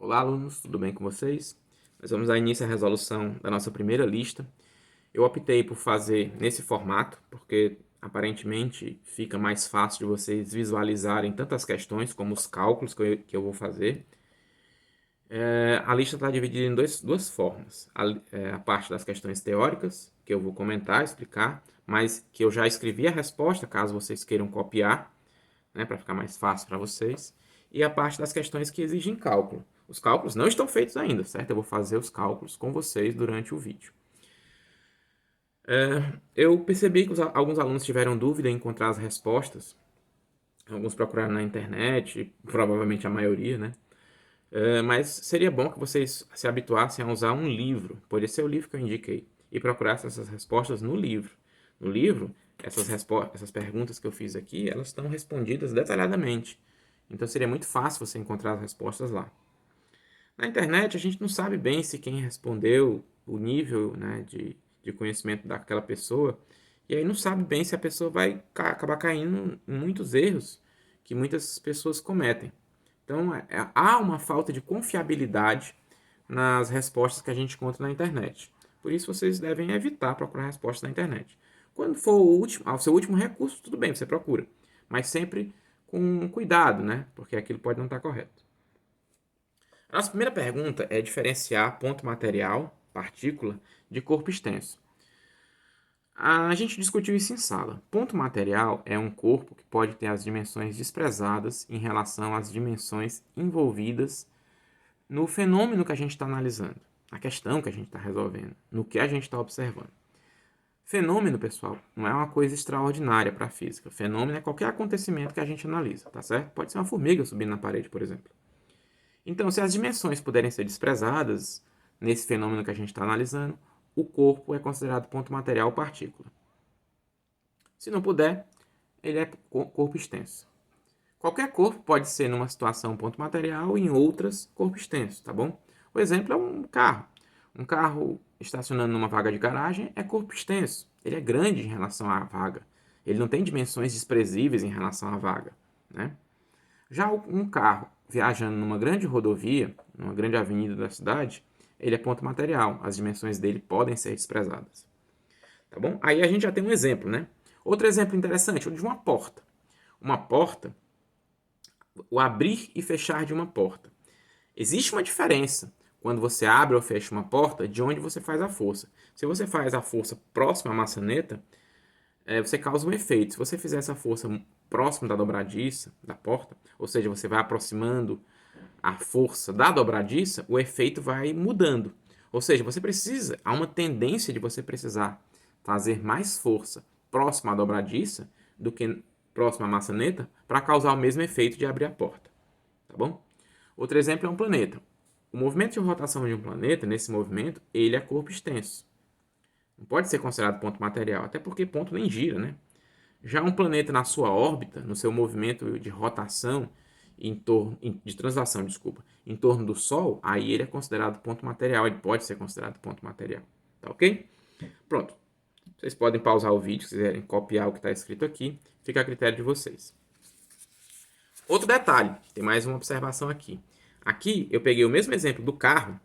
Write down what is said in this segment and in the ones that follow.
Olá, alunos, tudo bem com vocês? Nós vamos dar início à resolução da nossa primeira lista. Eu optei por fazer nesse formato, porque aparentemente fica mais fácil de vocês visualizarem tantas questões como os cálculos que eu vou fazer. A lista está dividida em duas formas. A parte das questões teóricas, que eu vou comentar, explicar, mas que eu já escrevi a resposta, caso vocês queiram copiar, né, para ficar mais fácil para vocês. E a parte das questões que exigem cálculo. Os cálculos não estão feitos ainda, certo? Eu vou fazer os cálculos com vocês durante o vídeo. Eu percebi que alguns alunos tiveram dúvida em encontrar as respostas. Alguns procuraram na internet, provavelmente a maioria, né? Mas seria bom que vocês se habituassem a usar um livro, poderia ser o livro que eu indiquei, e procurassem essas respostas no livro. No livro, essas perguntas que eu fiz aqui, elas estão respondidas detalhadamente. Então seria muito fácil você encontrar as respostas lá. Na internet, a gente não sabe bem se quem respondeu, o nível, né, de conhecimento daquela pessoa, e aí não sabe bem se a pessoa vai acabar caindo em muitos erros que muitas pessoas cometem. Então, há uma falta de confiabilidade nas respostas que a gente encontra na internet. Por isso, vocês devem evitar procurar respostas na internet. Quando for o seu último recurso, tudo bem, você procura. Mas sempre com cuidado, né? Porque aquilo pode não estar correto. A nossa primeira pergunta é diferenciar ponto material, partícula, de corpo extenso. A gente discutiu isso em sala. Ponto material é um corpo que pode ter as dimensões desprezadas em relação às dimensões envolvidas no fenômeno que a gente está analisando, na questão que a gente está resolvendo, no que a gente está observando. Fenômeno, pessoal, não é uma coisa extraordinária para a física. Fenômeno é qualquer acontecimento que a gente analisa, tá certo? Pode ser uma formiga subindo na parede, por exemplo. Então, se as dimensões puderem ser desprezadas nesse fenômeno que a gente está analisando, o corpo é considerado ponto material ou partícula. Se não puder, ele é corpo extenso. Qualquer corpo pode ser numa situação ponto material e em outras corpo extenso, tá bom? O exemplo é um carro. Um carro estacionando numa vaga de garagem é corpo extenso. Ele é grande em relação à vaga. Ele não tem dimensões desprezíveis em relação à vaga, né? Já um carro viajando numa grande rodovia, numa grande avenida da cidade, ele é ponto material. As dimensões dele podem ser desprezadas. Tá bom? Aí a gente já tem um exemplo, né? Outro exemplo interessante, o de uma porta. Uma porta, o abrir e fechar de uma porta. Existe uma diferença quando você abre ou fecha uma porta de onde você faz a força. Se você faz a força próxima à maçaneta, você causa um efeito. Se você fizer essa força próximo da dobradiça da porta, ou seja, você vai aproximando a força da dobradiça, o efeito vai mudando. Ou seja, há uma tendência de você precisar fazer mais força próximo à dobradiça do que próximo à maçaneta para causar o mesmo efeito de abrir a porta. Tá bom? Outro exemplo é um planeta. O movimento de rotação de um planeta, nesse movimento, ele é corpo extenso. Não pode ser considerado ponto material, até porque ponto nem gira, né? Já um planeta na sua órbita, no seu movimento de rotação, de translação, desculpa, em torno do Sol, aí ele é considerado ponto material, ele pode ser considerado ponto material. Tá ok? Pronto. Vocês podem pausar o vídeo se quiserem copiar o que está escrito aqui, fica a critério de vocês. Outro detalhe, tem mais uma observação aqui. Aqui eu peguei o mesmo exemplo do carro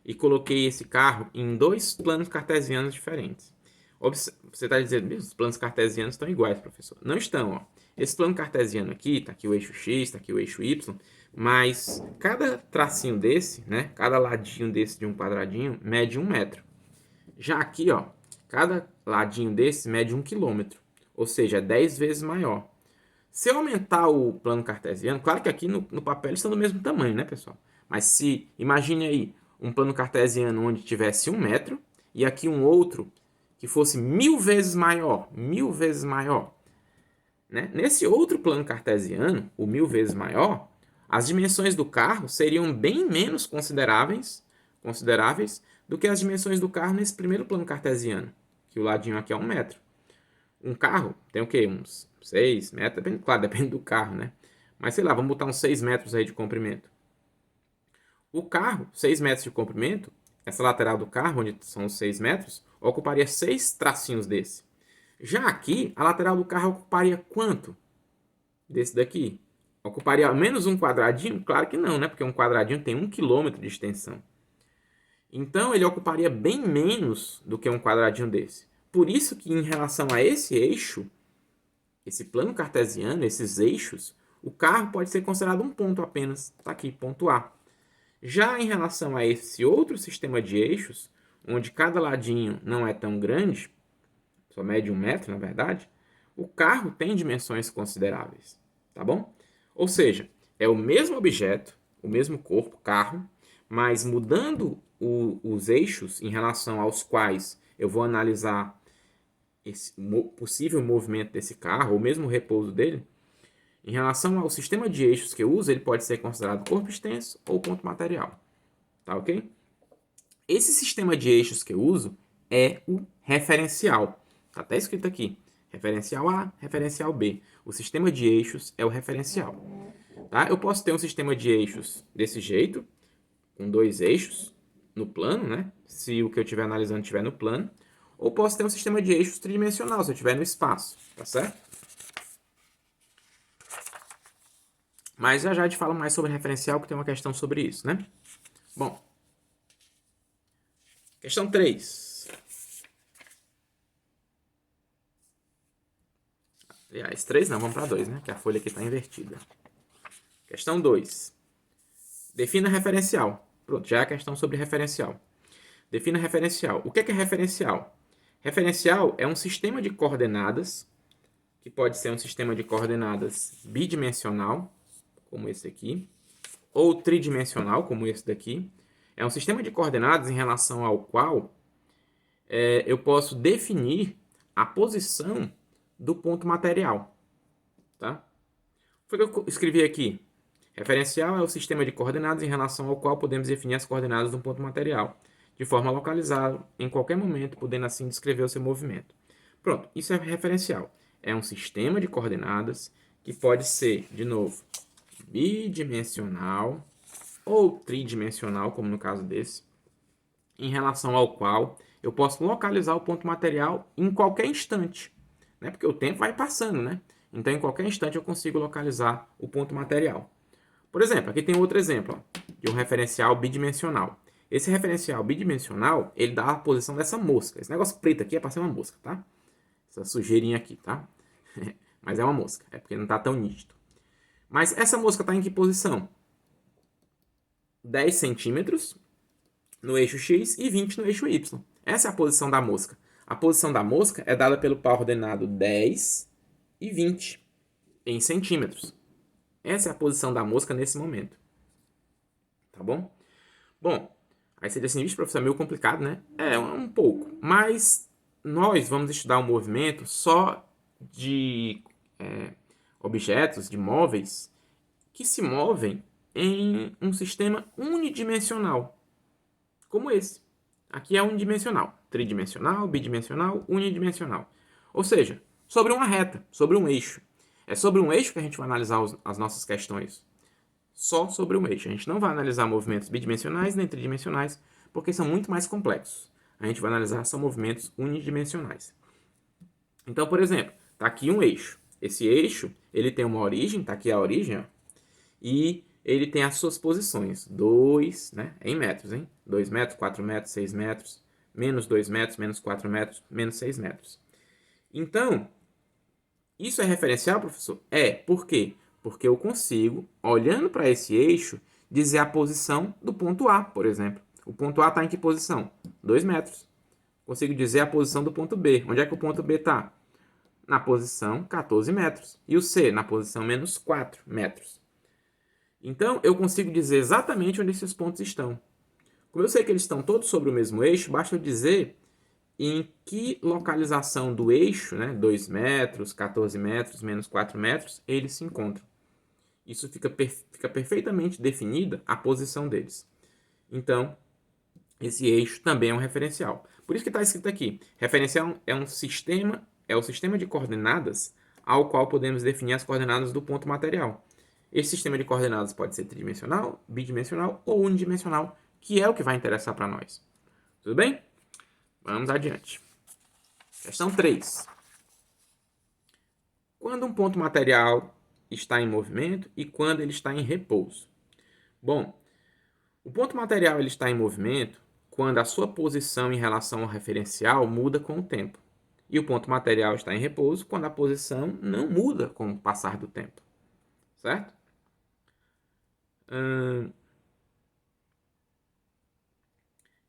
e coloquei esse carro em dois planos cartesianos diferentes. Você está dizendo, os planos cartesianos estão iguais, professor. Não estão, ó. Esse plano cartesiano aqui, está aqui o eixo X, está aqui o eixo Y, mas cada tracinho desse, né, cada ladinho desse de um quadradinho, mede 1 metro. Já aqui, ó, cada ladinho desse mede 1 quilômetro, ou seja, é 10 vezes maior. Se eu aumentar o plano cartesiano, claro que aqui no papel eles estão do mesmo tamanho, né, pessoal? Mas se, imagine aí, um plano cartesiano onde tivesse 1 metro e aqui um outro que fosse 1000 vezes maior, né? Nesse outro plano cartesiano, o 1000 vezes maior, as dimensões do carro seriam bem menos consideráveis do que as dimensões do carro nesse primeiro plano cartesiano, que o ladinho aqui é 1 metro. Um carro tem o quê? Uns 6 metros, claro, depende do carro, né? Mas sei lá, vamos botar uns 6 metros aí de comprimento. O carro, 6 metros de comprimento, essa lateral do carro, onde são os 6 metros, ocuparia 6 tracinhos desse. Já aqui, a lateral do carro ocuparia quanto desse daqui? Ocuparia menos um quadradinho? Claro que não, né? Porque um quadradinho tem 1 km de extensão. Então, ele ocuparia bem menos do que um quadradinho desse. Por isso que, em relação a esse eixo, esse plano cartesiano, esses eixos, o carro pode ser considerado um ponto apenas. Está aqui, ponto A. Já em relação a esse outro sistema de eixos, onde cada ladinho não é tão grande, só mede 1 metro, na verdade, o carro tem dimensões consideráveis. Tá bom? Ou seja, é o mesmo objeto, o mesmo corpo, carro, mas mudando os eixos em relação aos quais eu vou analisar esse possível movimento desse carro, ou mesmo o repouso dele, em relação ao sistema de eixos que eu uso, ele pode ser considerado corpo extenso ou ponto material. Tá ok? Esse sistema de eixos que eu uso é o referencial. Está até escrito aqui. Referencial A, referencial B. O sistema de eixos é o referencial. Tá? Eu posso ter um sistema de eixos desse jeito, com 2 eixos no plano, né? Se o que eu estiver analisando estiver no plano. Ou posso ter um sistema de eixos tridimensional, se eu estiver no espaço. Tá certo? Mas já já te falo mais sobre referencial, que tem uma questão sobre isso, né? Bom, questão 3. Aliás, 3 não, vamos para 2, né? Que a folha aqui está invertida. Questão 2. Defina referencial. Pronto, já é a questão sobre referencial. Defina referencial. O que é referencial? Referencial é um sistema de coordenadas, que pode ser um sistema de coordenadas bidimensional, como esse aqui, ou tridimensional, como esse daqui. É um sistema de coordenadas em relação ao qual eu posso definir a posição do ponto material. Tá? Foi o que eu escrevi aqui. Referencial é o sistema de coordenadas em relação ao qual podemos definir as coordenadas de um ponto material, de forma a localizá-lo em qualquer momento, podendo assim descrever o seu movimento. Pronto, isso é referencial. É um sistema de coordenadas que pode ser, de novo, bidimensional ou tridimensional, como no caso desse, em relação ao qual eu posso localizar o ponto material em qualquer instante, né? Porque o tempo vai passando, né? Então, em qualquer instante eu consigo localizar o ponto material. Por exemplo, aqui tem outro exemplo ó, de um referencial bidimensional. Esse referencial bidimensional, ele dá a posição dessa mosca. Esse negócio preto aqui é para ser uma mosca, tá? Essa sujeirinha aqui, tá? Mas é uma mosca, é porque não está tão nítido. Mas essa mosca está em que posição? 10 centímetros no eixo X e 20 no eixo Y. Essa é a posição da mosca. A posição da mosca é dada pelo par ordenado 10 e 20 em centímetros. Essa é a posição da mosca nesse momento. Tá bom? Bom, aí você diz assim, vixe, professor, é meio complicado, né? É, um pouco. Mas nós vamos estudar o movimento só de objetos, de móveis, que se movem em um sistema unidimensional, como esse. Aqui é unidimensional, tridimensional, bidimensional, unidimensional. Ou seja, sobre uma reta, sobre um eixo. É sobre um eixo que a gente vai analisar as nossas questões. Só sobre um eixo. A gente não vai analisar movimentos bidimensionais nem tridimensionais, porque são muito mais complexos. A gente vai analisar só movimentos unidimensionais. Então, por exemplo, está aqui um eixo. Esse eixo, ele tem uma origem, está aqui a origem, ó, e ele tem as suas posições. 2, né, em metros, hein? 2 metros, 4 metros, 6 metros, menos 2 metros, menos 4 metros, menos 6 metros. Então, isso é referencial, professor? É. Por quê? Porque eu consigo, olhando para esse eixo, dizer a posição do ponto A, por exemplo. O ponto A está em que posição? 2 metros. Consigo dizer a posição do ponto B. Onde é que o ponto B está? Na posição 14 metros. E o C? Na posição menos 4 metros. Então, eu consigo dizer exatamente onde esses pontos estão. Como eu sei que eles estão todos sobre o mesmo eixo, basta eu dizer em que localização do eixo, né, 2 metros, 14 metros, menos 4 metros, eles se encontram. Isso fica perfeitamente definida a posição deles. Então, esse eixo também é um referencial. Por isso que está escrito aqui, referencial é um sistema, é o sistema de coordenadas ao qual podemos definir as coordenadas do ponto material. Esse sistema de coordenadas pode ser tridimensional, bidimensional ou unidimensional, que é o que vai interessar para nós. Tudo bem? Vamos adiante. Questão 3. Quando um ponto material está em movimento e quando ele está em repouso. Bom, o ponto material ele está em movimento quando a sua posição em relação ao referencial muda com o tempo. E o ponto material está em repouso quando a posição não muda com o passar do tempo. Certo?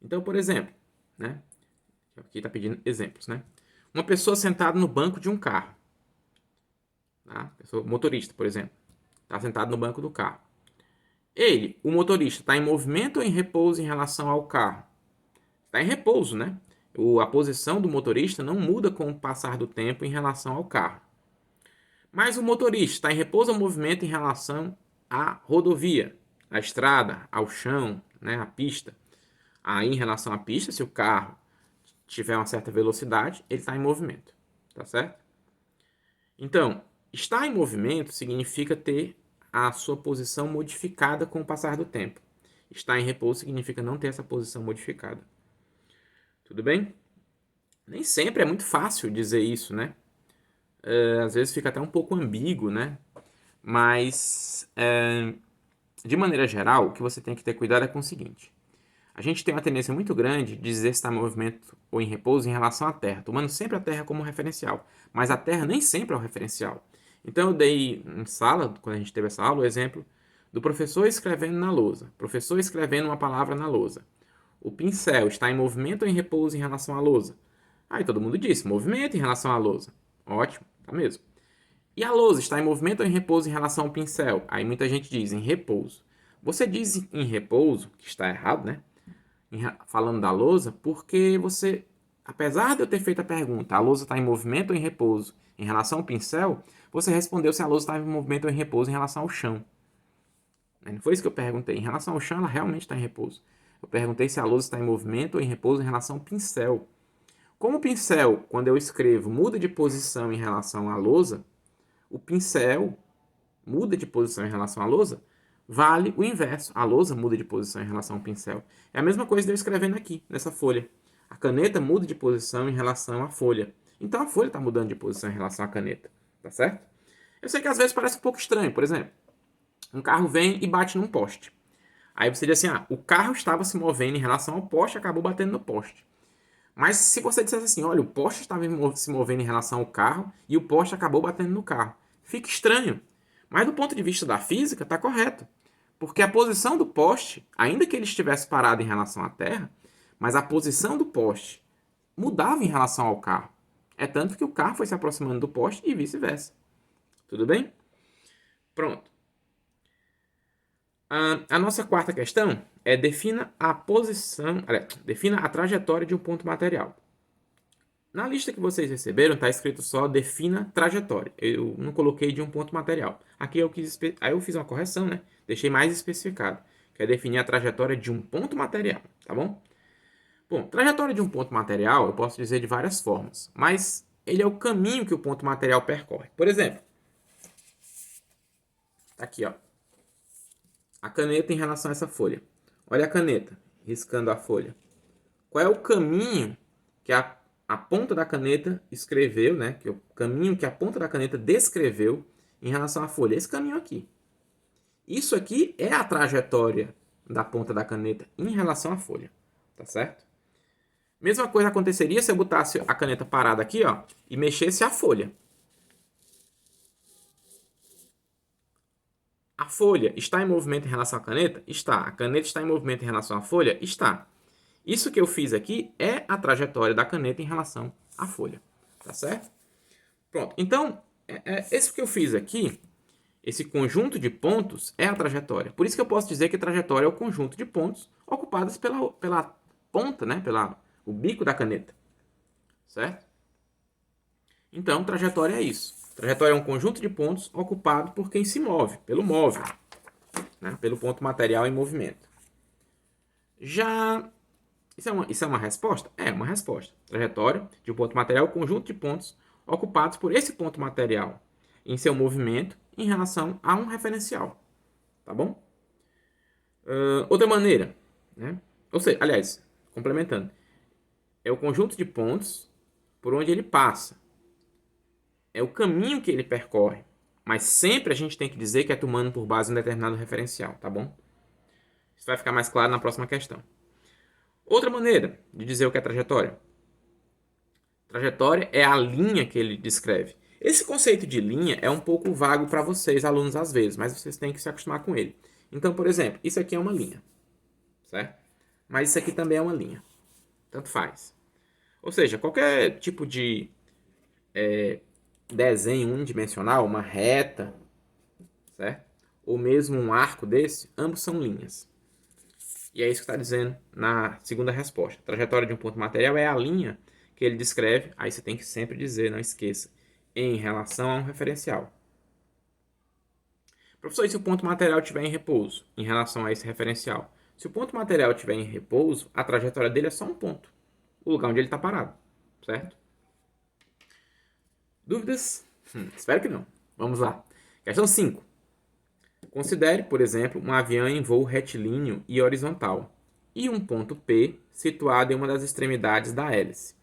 Então, por exemplo, né? Aqui está pedindo exemplos, né? Uma pessoa sentada no banco de um carro. Tá? Motorista, por exemplo. Está sentado no banco do carro. Ele, o motorista, está em movimento ou em repouso em relação ao carro? Está em repouso, né? A posição do motorista não muda com o passar do tempo em relação ao carro. Mas o motorista está em repouso ou movimento em relação à rodovia, à estrada, ao chão, né, à pista. Aí, em relação à pista, se o carro tiver uma certa velocidade, ele está em movimento. Tá certo? Então, estar em movimento significa ter a sua posição modificada com o passar do tempo. Estar em repouso significa não ter essa posição modificada. Tudo bem? Nem sempre é muito fácil dizer isso, né? Às vezes fica até um pouco ambíguo, né? Mas, de maneira geral, o que você tem que ter cuidado é com o seguinte. A gente tem uma tendência muito grande de dizer se está em movimento ou em repouso em relação à Terra, tomando sempre a Terra como referencial. Mas a Terra nem sempre é o referencial. Então eu dei em sala, quando a gente teve essa aula, o exemplo do professor escrevendo na lousa. Professor escrevendo uma palavra na lousa. O pincel está em movimento ou em repouso em relação à lousa? Aí todo mundo disse, movimento em relação à lousa. Ótimo, tá mesmo. E a lousa está em movimento ou em repouso em relação ao pincel? Aí muita gente diz em repouso. Você diz em repouso, que está errado, né? Falando da lousa, porque você, apesar de eu ter feito a pergunta, a lousa está em movimento ou em repouso em relação ao pincel, você respondeu se a lousa estava em movimento ou em repouso em relação ao chão. Não foi isso que eu perguntei. Em relação ao chão, ela realmente está em repouso. Eu perguntei se a lousa está em movimento ou em repouso em relação ao pincel. Como o pincel, quando eu escrevo, muda de posição em relação à lousa, o pincel muda de posição em relação à lousa, vale o inverso. A lousa muda de posição em relação ao pincel. É a mesma coisa de eu escrevendo aqui, nessa folha. A caneta muda de posição em relação à folha. Então a folha está mudando de posição em relação à caneta. Tá certo? Eu sei que às vezes parece um pouco estranho. Por exemplo, um carro vem e bate num poste. Aí você diz assim, o carro estava se movendo em relação ao poste e acabou batendo no poste. Mas se você dissesse assim, olha, o poste estava se movendo em relação ao carro e o poste acabou batendo no carro. Fica estranho. Mas do ponto de vista da física, está correto. Porque a posição do poste, ainda que ele estivesse parado em relação à Terra, mas a posição do poste mudava em relação ao carro. É tanto que o carro foi se aproximando do poste e vice-versa. Tudo bem? Pronto. A nossa quarta questão é defina a posição, defina a trajetória de um ponto material. Na lista que vocês receberam está escrito só defina trajetória. Eu não coloquei de um ponto material. Aqui aí eu fiz uma correção, né? Deixei mais especificado, que é definir a trajetória de um ponto material, tá bom? Bom, trajetória de um ponto material eu posso dizer de várias formas, mas ele é o caminho que o ponto material percorre. Por exemplo, tá aqui, ó, a caneta em relação a essa folha. Olha a caneta riscando a folha. Qual é o caminho que a ponta da caneta escreveu, né? Que é o caminho que a ponta da caneta descreveu em relação à folha. Esse caminho aqui. Isso aqui é a trajetória da ponta da caneta em relação à folha. Tá certo? Mesma coisa aconteceria se eu botasse a caneta parada aqui, ó, e mexesse a folha. A folha está em movimento em relação à caneta? Está. A caneta está em movimento em relação à folha? Está. Isso que eu fiz aqui é a trajetória da caneta em relação à folha. Tá certo? Pronto. Então, esse que eu fiz aqui, esse conjunto de pontos, é a trajetória. Por isso que eu posso dizer que a trajetória é o conjunto de pontos ocupados pela ponta, né? O bico da caneta. Certo? Então, trajetória é isso. Trajetória é um conjunto de pontos ocupado por quem se move, pelo móvel, né? Pelo ponto material em movimento. Já isso é uma resposta? É uma resposta. Trajetória de um ponto material é o conjunto de pontos ocupados por esse ponto material em seu movimento em relação a um referencial. Tá bom? Outra maneira, né? Ou seja, aliás, complementando, é o conjunto de pontos por onde ele passa. É o caminho que ele percorre. Mas sempre a gente tem que dizer que é tomando por base um determinado referencial, tá bom? Isso vai ficar mais claro na próxima questão. Outra maneira de dizer o que é trajetória. Trajetória é a linha que ele descreve. Esse conceito de linha é um pouco vago para vocês, alunos, às vezes, mas vocês têm que se acostumar com ele. Então, por exemplo, isso aqui é uma linha, certo? Mas isso aqui também é uma linha. Tanto faz. Ou seja, qualquer tipo de desenho unidimensional, uma reta, certo? Ou mesmo um arco desse, ambos são linhas. E é isso que está dizendo na segunda resposta. A trajetória de um ponto material é a linha que ele descreve, aí você tem que sempre dizer, não esqueça, em relação a um referencial. Professor, e se o ponto material estiver em repouso, em relação a esse referencial? Se o ponto material estiver em repouso, a trajetória dele é só um ponto, o lugar onde ele está parado, certo? Dúvidas? Espero que não. Vamos lá. Questão 5. Considere, por exemplo, um avião em voo retilíneo e horizontal e um ponto P situado em uma das extremidades da hélice.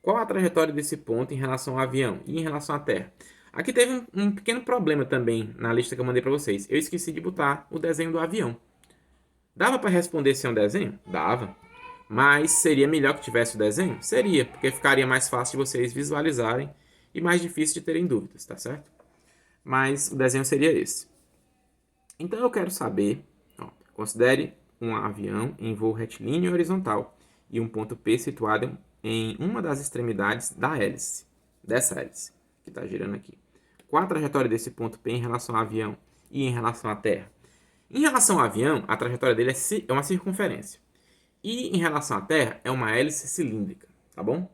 Qual a trajetória desse ponto em relação ao avião e em relação à Terra? Aqui teve um pequeno problema também na lista que eu mandei para vocês. Eu esqueci de botar o desenho do avião. Dava para responder sem um desenho? Dava. Mas seria melhor que tivesse o desenho? Seria, porque ficaria mais fácil de vocês visualizarem e mais difícil de terem dúvidas, tá certo? Mas o desenho seria esse. Então eu quero saber, considere um avião em voo retilíneo e horizontal e um ponto P situado em uma das extremidades da hélice, dessa hélice que está girando aqui. Qual a trajetória desse ponto P em relação ao avião e em relação à Terra? Em relação ao avião, a trajetória dele é uma circunferência. E em relação à Terra, é uma hélice cilíndrica, tá bom?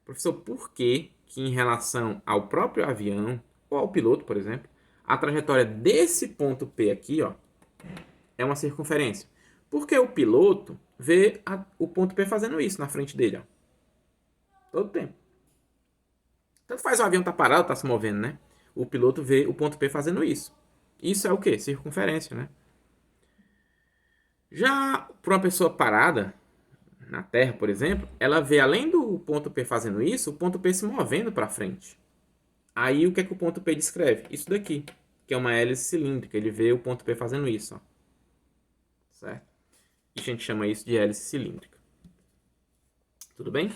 Professor, por que em relação ao próprio avião, ou ao piloto, por exemplo, a trajetória desse ponto P aqui, ó, é uma circunferência? Porque o piloto vê o ponto P fazendo isso na frente dele, ó. Todo tempo. Tanto faz o avião tá parado, tá se movendo, né? O piloto vê o ponto P fazendo isso. Isso é o quê? Circunferência, né? Já para uma pessoa parada, na Terra, por exemplo, ela vê, além do ponto P fazendo isso, o ponto P se movendo para frente. Aí o que é que o ponto P descreve? Isso daqui, que é uma hélice cilíndrica. Ele vê o ponto P fazendo isso, ó. Certo? E a gente chama isso de hélice cilíndrica. Tudo bem?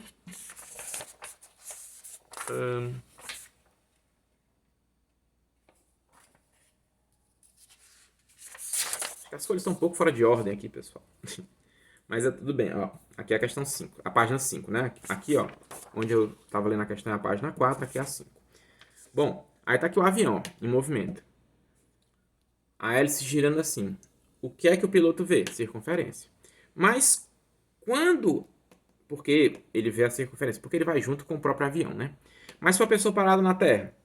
As folhas estão um pouco fora de ordem aqui, pessoal. Mas é tudo bem, ó. Aqui é a questão 5, a página 5, né? Aqui, ó, onde eu estava lendo a questão é a página 4, aqui é a 5. Bom, aí tá aqui o avião, ó, em movimento. A hélice girando assim. O que é que o piloto vê? Circunferência. Mas quando... Porque ele vê a circunferência? Porque ele vai junto com o próprio avião, né? Mas se for a pessoa parada na Terra,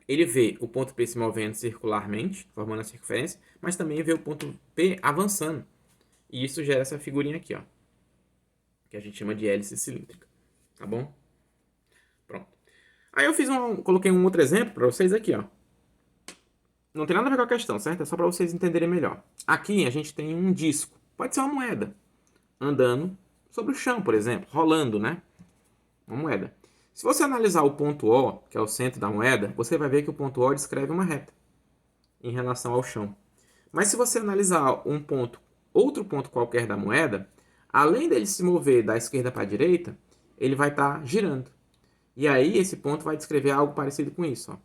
ele vê o ponto P se movendo circularmente, formando a circunferência, mas também vê o ponto P avançando. E isso gera essa figurinha aqui, ó, que a gente chama de hélice cilíndrica. Tá bom? Pronto. Aí eu coloquei um outro exemplo para vocês aqui, ó. Não tem nada a ver com a questão, certo? É só para vocês entenderem melhor. Aqui a gente tem um disco. Pode ser uma moeda. Andando sobre o chão, por exemplo. Rolando, né? Uma moeda. Se você analisar o ponto O, que é o centro da moeda, você vai ver que o ponto O descreve uma reta em relação ao chão. Mas se você analisar outro ponto qualquer da moeda, além dele se mover da esquerda para a direita, ele vai estar girando. E aí esse ponto vai descrever algo parecido com isso, ó.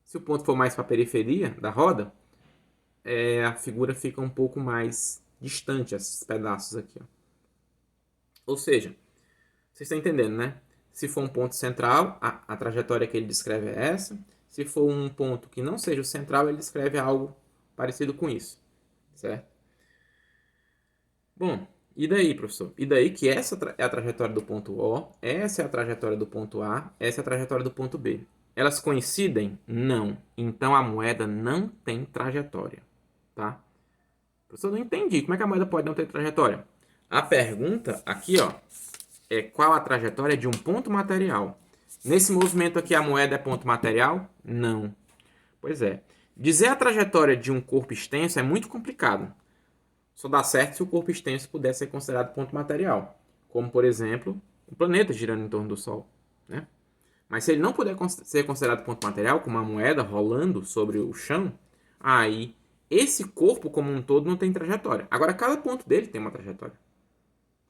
Se o ponto for mais para a periferia da roda, a figura fica um pouco mais distante, esses pedaços aqui, ó. Ou seja, vocês estão entendendo, né? Se for um ponto central, a trajetória que ele descreve é essa. Se for um ponto que não seja o central, ele descreve algo parecido com isso, certo? Bom, e daí, professor? E daí que essa é a trajetória do ponto O, essa é a trajetória do ponto A, essa é a trajetória do ponto B. Elas coincidem? Não. Então a moeda não tem trajetória, tá? Professor, não entendi. Como é que a moeda pode não ter trajetória? A pergunta aqui, ó, é qual a trajetória de um ponto material. Nesse movimento aqui, a moeda é ponto material? Não. Pois é. Dizer a trajetória de um corpo extenso é muito complicado. Só dá certo se o corpo extenso puder ser considerado ponto material. Como, por exemplo, o planeta girando em torno do Sol, né? Mas se ele não puder ser considerado ponto material, como uma moeda rolando sobre o chão, aí esse corpo como um todo não tem trajetória. Agora, cada ponto dele tem uma trajetória.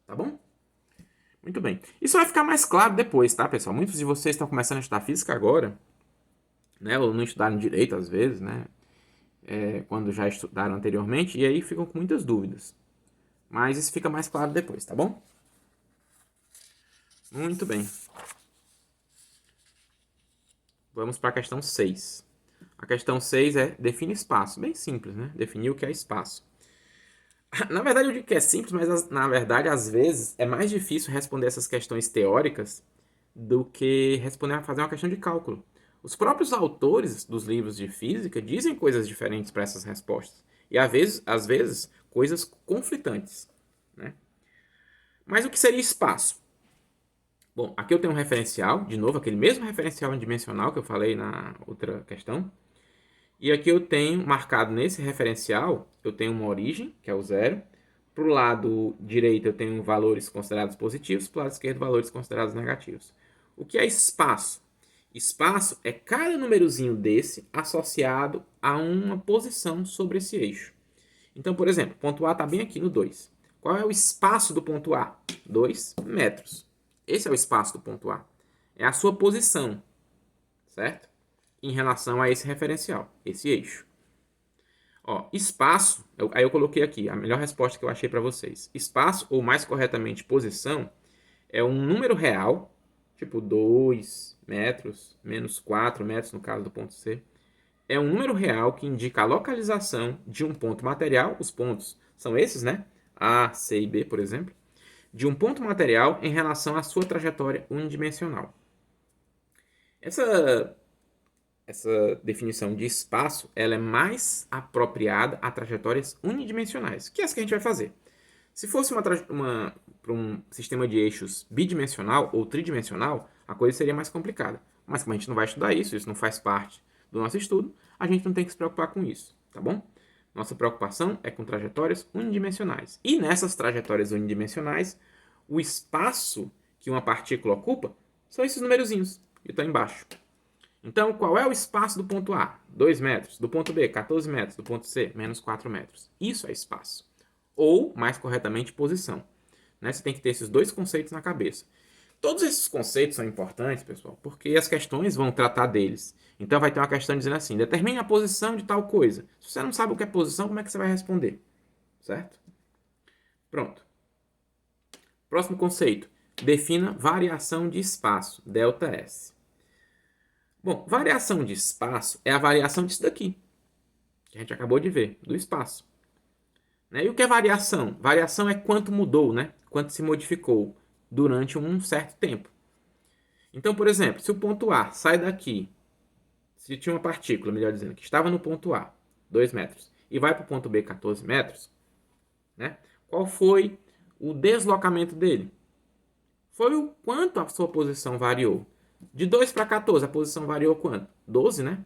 Tá bom? Muito bem. Isso vai ficar mais claro depois, tá, pessoal? Muitos de vocês estão começando a estudar física agora, né? Ou não estudaram direito às vezes, né? Quando já estudaram anteriormente, e aí ficam com muitas dúvidas. Mas isso fica mais claro depois, tá bom? Muito bem. Vamos para a questão 6. A questão 6 é define espaço. Bem simples, né? Definir o que é espaço. Na verdade, eu digo que é simples, mas na verdade, às vezes, é mais difícil responder essas questões teóricas do que fazer uma questão de cálculo. Os próprios autores dos livros de física dizem coisas diferentes para essas respostas. E às vezes coisas conflitantes. Né? Mas o que seria espaço? Bom, aqui eu tenho um referencial, de novo, aquele mesmo referencial dimensional que eu falei na outra questão. E aqui eu tenho, marcado nesse referencial, eu tenho uma origem, que é o zero. Para o lado direito eu tenho valores considerados positivos, para o lado esquerdo valores considerados negativos. O que é espaço? Espaço é cada númerozinho desse associado a uma posição sobre esse eixo. Então, por exemplo, o ponto A está bem aqui no 2. Qual é o espaço do ponto A? 2 metros. Esse é o espaço do ponto A. É a sua posição, certo? Em relação a esse referencial, esse eixo. Ó, espaço, aí eu coloquei aqui a melhor resposta que eu achei para vocês. Espaço, ou mais corretamente posição, é um número real, tipo 2 metros, menos 4 metros no caso do ponto C. É um número real que indica a localização de um ponto material, os pontos são esses, né? A, C e B, por exemplo, de um ponto material em relação à sua trajetória unidimensional. Essa definição de espaço ela é mais apropriada a trajetórias unidimensionais, que é as que a gente vai fazer. Se fosse para um sistema de eixos bidimensional ou tridimensional, a coisa seria mais complicada. Mas como a gente não vai estudar isso, isso não faz parte do nosso estudo, a gente não tem que se preocupar com isso, tá bom? Nossa preocupação é com trajetórias unidimensionais. E nessas trajetórias unidimensionais, o espaço que uma partícula ocupa são esses numerozinhos que estão embaixo. Então, qual é o espaço do ponto A? 2 metros. Do ponto B, 14 metros. Do ponto C, menos 4 metros. Isso é espaço. Ou, mais corretamente, posição. Né? Você tem que ter esses dois conceitos na cabeça. Todos esses conceitos são importantes, pessoal, porque as questões vão tratar deles. Então, vai ter uma questão dizendo assim, determine a posição de tal coisa. Se você não sabe o que é posição, como é que você vai responder? Certo? Pronto. Próximo conceito. Defina variação de espaço, ΔS. Bom, variação de espaço é a variação disso daqui, que a gente acabou de ver, do espaço. Né? E o que é variação? Variação é quanto mudou, né? Quanto se modificou durante um certo tempo. Então, por exemplo, se o ponto A sai daqui, se tinha uma partícula, melhor dizendo, que estava no ponto A, 2 metros, e vai para o ponto B, 14 metros, né? Qual foi o deslocamento dele? Foi o quanto a sua posição variou. De 2 para 14, a posição variou quanto? 12, né?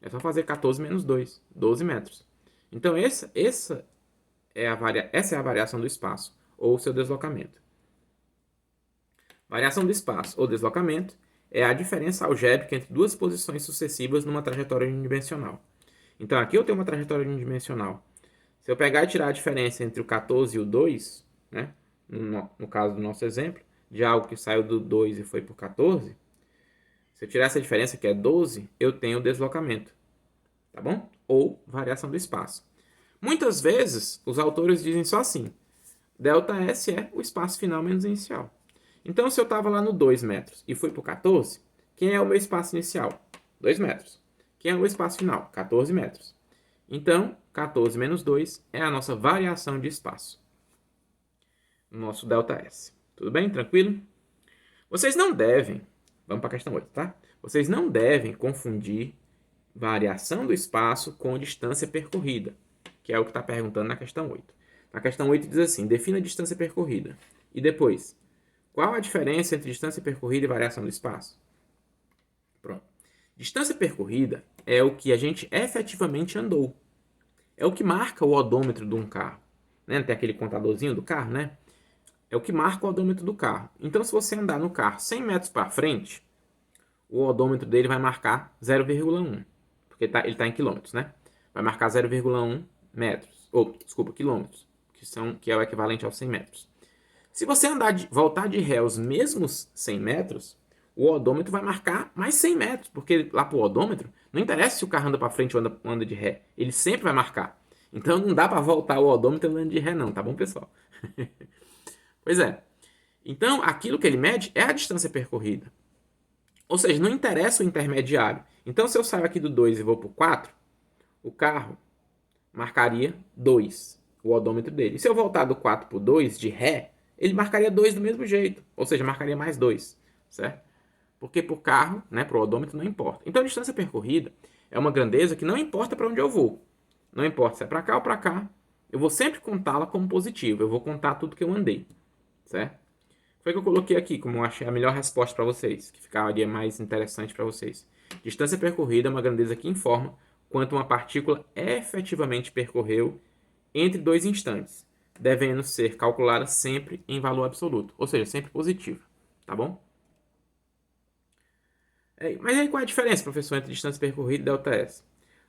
É só fazer 14 menos 2, 12 metros. Então, essa é a variação do espaço, ou seu deslocamento. Variação do espaço ou deslocamento é a diferença algébrica entre duas posições sucessivas numa trajetória unidimensional. Então, aqui eu tenho uma trajetória unidimensional. Se eu pegar e tirar a diferença entre o 14 e o 2, né? No caso do nosso exemplo, de algo que saiu do 2 e foi para o 14, se eu tirar essa diferença, que é 12, eu tenho deslocamento. Tá bom? Ou variação do espaço. Muitas vezes, os autores dizem só assim, ΔS é o espaço final menos inicial. Então, se eu estava lá no 2 metros e fui para o 14, quem é o meu espaço inicial? 2 metros. Quem é o meu espaço final? 14 metros. Então, 14 menos 2 é a nossa variação de espaço. Nosso ΔS. Tudo bem? Tranquilo? Vocês não devem, vamos para a questão 8, tá? Vocês não devem confundir variação do espaço com distância percorrida, que é o que está perguntando na questão 8. Na questão 8 diz assim, defina a distância percorrida. E depois, qual a diferença entre distância percorrida e variação do espaço? Pronto. Distância percorrida é o que a gente efetivamente andou. É o que marca o odômetro de um carro. Né? Tem aquele contadorzinho do carro, né? É o que marca o odômetro do carro. Então, se você andar no carro 100 metros para frente, o odômetro dele vai marcar 0,1, porque ele está em quilômetros, né? Vai marcar 0,1 metros, ou, desculpa, quilômetros, que é o equivalente aos 100 metros. Se você voltar de ré os mesmos 100 metros, o odômetro vai marcar mais 100 metros, porque lá pro odômetro, não interessa se o carro anda para frente ou anda de ré, ele sempre vai marcar. Então não dá para voltar o odômetro andando de ré não, tá bom, pessoal? Pois é. Então, aquilo que ele mede é a distância percorrida. Ou seja, não interessa o intermediário. Então, se eu saio aqui do 2 e vou para o 4, o carro marcaria 2, o odômetro dele. E se eu voltar do 4 para o 2 de ré, ele marcaria 2 do mesmo jeito. Ou seja, marcaria mais 2, certo? Porque para o carro, né, para o odômetro, não importa. Então, a distância percorrida é uma grandeza que não importa para onde eu vou. Não importa se é para cá ou para cá, eu vou sempre contá-la como positiva. Eu vou contar tudo que eu andei, certo? Foi que eu coloquei aqui, como eu achei a melhor resposta para vocês, que ficaria mais interessante para vocês. Distância percorrida é uma grandeza que informa quanto uma partícula efetivamente percorreu entre dois instantes, devendo ser calculada sempre em valor absoluto, ou seja, sempre positivo, tá bom? Mas aí qual é a diferença, professor, entre distância percorrida e ΔS?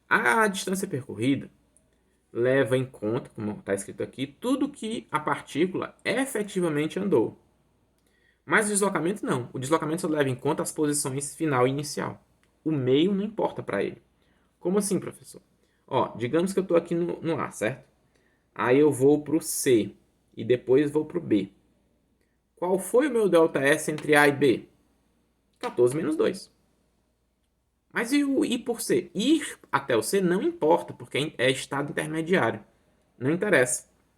A distância percorrida leva em conta, como está escrito aqui, tudo que a partícula efetivamente andou. Mas o deslocamento não. O deslocamento só leva em conta as posições final e inicial. O meio não importa para ele. Como assim, professor? Ó, digamos que eu estou aqui no A, certo? Aí eu vou para o C e depois vou para o B. Qual foi o meu ΔS entre A e B? 14 menos 2. Mas e o I por C? Ir até o C não importa, porque é estado intermediário. Não interessa.